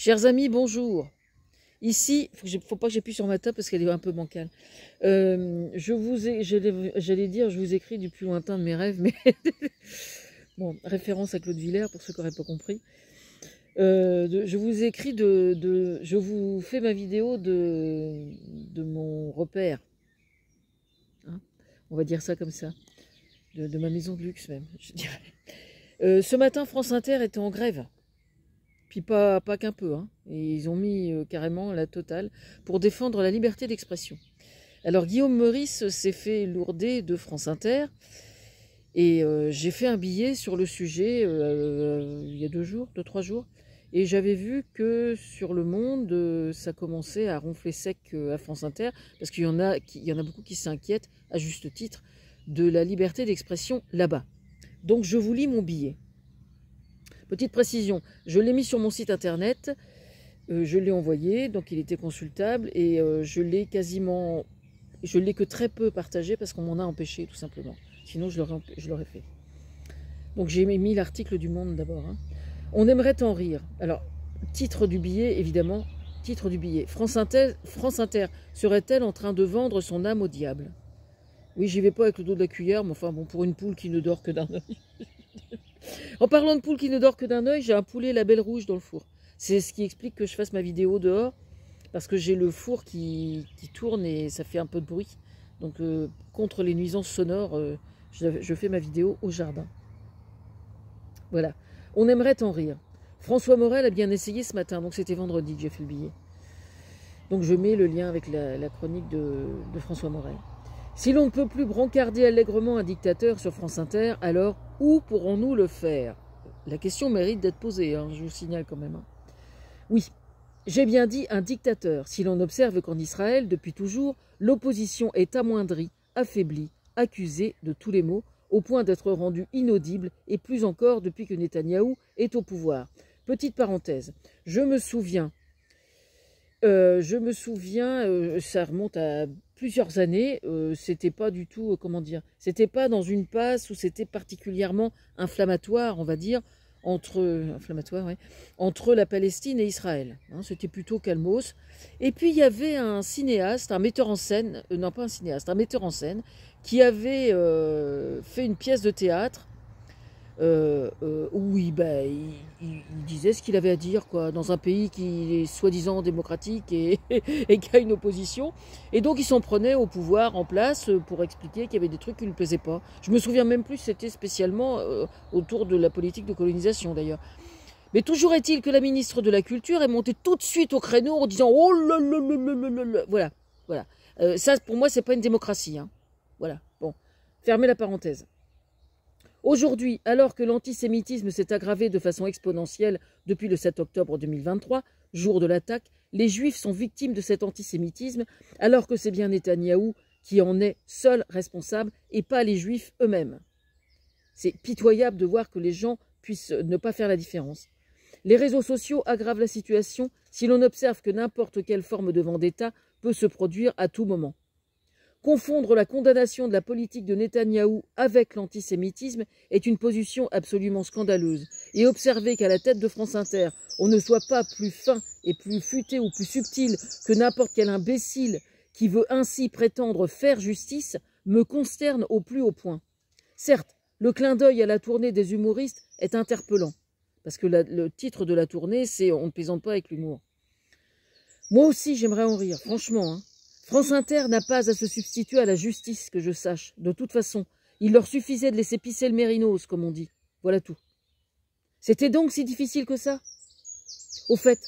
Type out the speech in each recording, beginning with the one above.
Chers amis, bonjour. Ici, faut pas que j'appuie sur ma table parce qu'elle est un peu bancale. Je vous écris du plus lointain de mes rêves, mais bon, référence à Claude Villers pour ceux qui n'auraient pas compris. Je vous fais ma vidéo de mon repère. Hein, on va dire ça comme ça. De ma maison de luxe même, je dirais. Ce matin, France Inter était en grève. Puis pas qu'un peu, hein. Et ils ont mis carrément la totale pour défendre la liberté d'expression. Alors Guillaume Meurice s'est fait lourder de France Inter et j'ai fait un billet sur le sujet il y a 2-3 jours. Et j'avais vu que sur Le Monde, ça commençait à ronfler sec à France Inter parce qu'il y en a beaucoup qui s'inquiètent, à juste titre, de la liberté d'expression là-bas. Donc je vous lis mon billet. Petite précision, je l'ai mis sur mon site internet, je l'ai envoyé, donc il était consultable, et je l'ai que très peu partagé parce qu'on m'en a empêché tout simplement. Sinon je l'aurais fait. Donc j'ai mis l'article du Monde d'abord. Hein. On aimerait t'en rire. Alors, titre du billet, évidemment, titre du billet. France Inter serait-elle en train de vendre son âme au diable? Oui, j'y vais pas avec le dos de la cuillère, mais enfin bon, pour une poule qui ne dort que d'un œil. En parlant de poule qui ne dort que d'un œil, j'ai un poulet label rouge dans le four. C'est ce qui explique que je fasse ma vidéo dehors, parce que j'ai le four qui tourne et ça fait un peu de bruit. Donc contre les nuisances sonores, je fais ma vidéo au jardin. Voilà. On aimerait t'en rire. François Morel a bien essayé ce matin, donc c'était vendredi que j'ai fait le billet. Donc je mets le lien avec la chronique de François Morel. Si l'on ne peut plus brancarder allègrement un dictateur sur France Inter, alors où pourrons-nous le faire? La question mérite d'être posée, hein, je vous signale quand même. Hein. Oui, j'ai bien dit un dictateur, si l'on observe qu'en Israël, depuis toujours, l'opposition est amoindrie, affaiblie, accusée de tous les maux, au point d'être rendue inaudible, et plus encore depuis que Netanyahou est au pouvoir. Petite parenthèse, je me souviens, ça remonte à plusieurs années, c'était pas du tout, c'était pas dans une passe où c'était particulièrement inflammatoire, on va dire, entre la Palestine et Israël. Hein, c'était plutôt calmos. Et puis il y avait un cinéaste, un metteur en scène, non pas un cinéaste, un metteur en scène, qui avait fait une pièce de théâtre où il disait ce qu'il avait à dire, quoi, dans un pays qui est soi-disant démocratique et qui a une opposition. Et donc il s'en prenait au pouvoir en place pour expliquer qu'il y avait des trucs qui ne lui plaisaient pas. Je me souviens même plus si c'était spécialement autour de la politique de colonisation d'ailleurs. Mais toujours est-il que la ministre de la Culture est montée tout de suite au créneau en disant « Oh là là là là là là !» Voilà, voilà. Ça, pour moi, c'est pas une démocratie. Hein. Voilà, bon. Fermez la parenthèse. Aujourd'hui, alors que l'antisémitisme s'est aggravé de façon exponentielle depuis le 7 octobre 2023, jour de l'attaque, les Juifs sont victimes de cet antisémitisme, alors que c'est bien Netanyahou qui en est seul responsable et pas les Juifs eux-mêmes. C'est pitoyable de voir que les gens puissent ne pas faire la différence. Les réseaux sociaux aggravent la situation si l'on observe que n'importe quelle forme de vendetta peut se produire à tout moment. Confondre la condamnation de la politique de Netanyahou avec l'antisémitisme est une position absolument scandaleuse. Et observer qu'à la tête de France Inter, on ne soit pas plus fin et plus futé ou plus subtil que n'importe quel imbécile qui veut ainsi prétendre faire justice me consterne au plus haut point. Certes, le clin d'œil à la tournée des humoristes est interpellant. Parce que le titre de la tournée, c'est « On ne plaisante pas avec l'humour ». Moi aussi, j'aimerais en rire, franchement, hein. France Inter n'a pas à se substituer à la justice, que je sache. De toute façon, il leur suffisait de laisser pisser le mérinos, comme on dit. Voilà tout. C'était donc si difficile que ça? Au fait,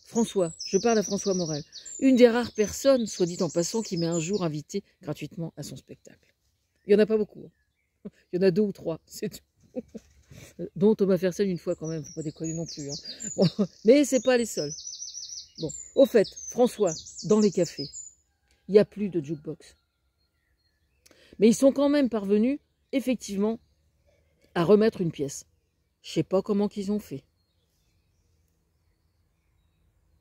François, je parle à François Morel, une des rares personnes, soit dit en passant, qui m'est un jour invité gratuitement à son spectacle. Il n'y en a pas beaucoup. Hein. Il y en a 2 ou 3, c'est tout. Dont Thomas Fersen une fois quand même, faut pas déconner non plus. Hein. Bon, mais c'est pas les seuls. Bon, au fait, François, dans les cafés, il n'y a plus de jukebox. Mais ils sont quand même parvenus, effectivement, à remettre une pièce. Je ne sais pas comment qu'ils ont fait.